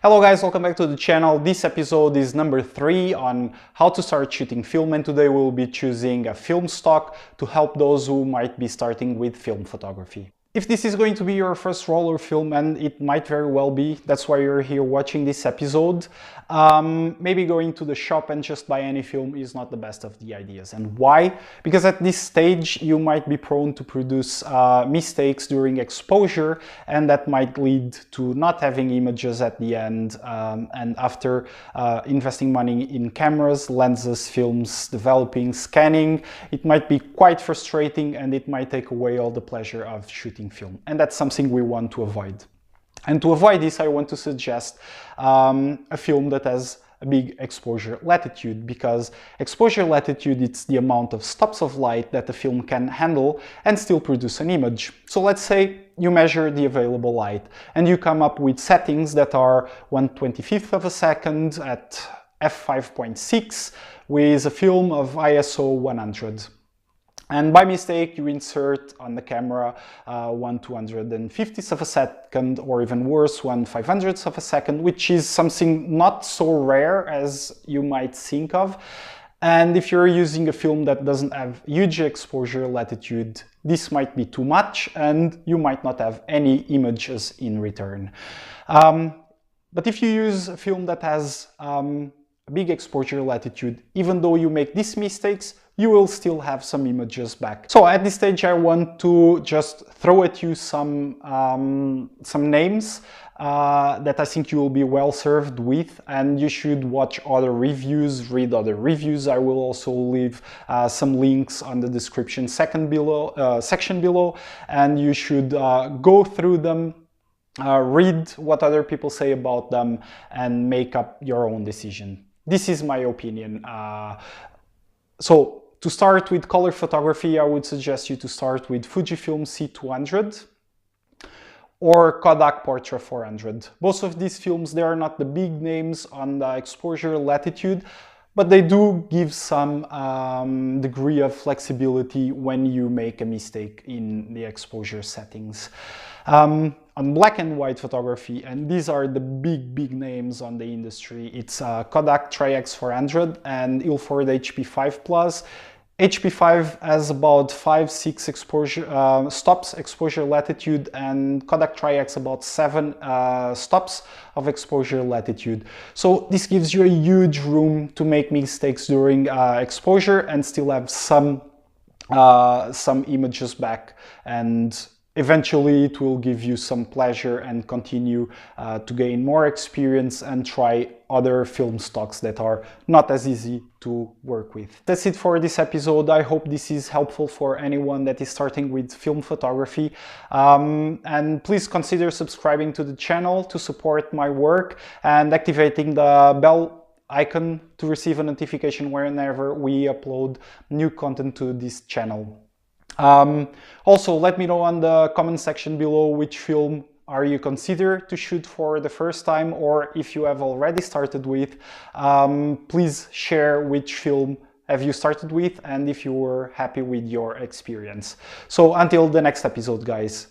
Hello guys, welcome back to the channel. This episode is number 3 on how to start shooting film, and today we'll be choosing a film stock to help those who might be starting with film photography. If this is going to be your first role or film, and it might very well be, that's why you're here watching this episode, maybe going to the shop and just buy any film is not the best of the ideas. And why? Because at this stage you might be prone to produce mistakes during exposure, and that might lead to not having images at the end, and after investing money in cameras, lenses, films, developing, scanning, it might be quite frustrating and it might take away all the pleasure of shooting film, and that's something we want to avoid. And to avoid this, I want to suggest a film that has a big exposure latitude, because exposure latitude, it's the amount of stops of light that the film can handle and still produce an image. So let's say you measure the available light and you come up with settings that are 1/25th of a second at f5.6 with a film of ISO 100. And by mistake, you insert on the camera 1/250th of a second, or even worse, 1/500th of a second, which is something not so rare as you might think of. And if you're using a film that doesn't have huge exposure latitude, this might be too much and you might not have any images in return. But if you use a film that has a big exposure latitude, even though you make these mistakes, you will still have some images back. So at this stage, I want to just throw at you some names that I think you will be well served with, and you should watch other reviews, read other reviews. I will also leave some links on the description section below, and you should go through them, read what other people say about them, and make up your own decision. This is my opinion. So to start with color photography, I would suggest you to start with Fujifilm C200 or Kodak Portra 400. Both of these films, they are not the big names on the exposure latitude, but they do give some degree of flexibility when you make a mistake in the exposure settings. On black and white photography, and these are the big names on the industry, it's Kodak Tri-X 400 and Ilford HP5 Plus. HP5 has about 5-6 exposure stops exposure latitude, and Kodak Tri-X about 7 stops of exposure latitude. So this gives you a huge room to make mistakes during exposure and still have some images back, and eventually it will give you some pleasure and continue to gain more experience and try other film stocks that are not as easy to work with. That's it for this episode. I hope this is helpful for anyone that is starting with film photography. And please consider subscribing to the channel to support my work and activating the bell icon to receive a notification whenever we upload new content to this channel. Also, let me know on the comment section below which film are you consider to shoot for the first time, or if you have already started with, please share which film have you started with and if you were happy with your experience. So until the next episode, guys,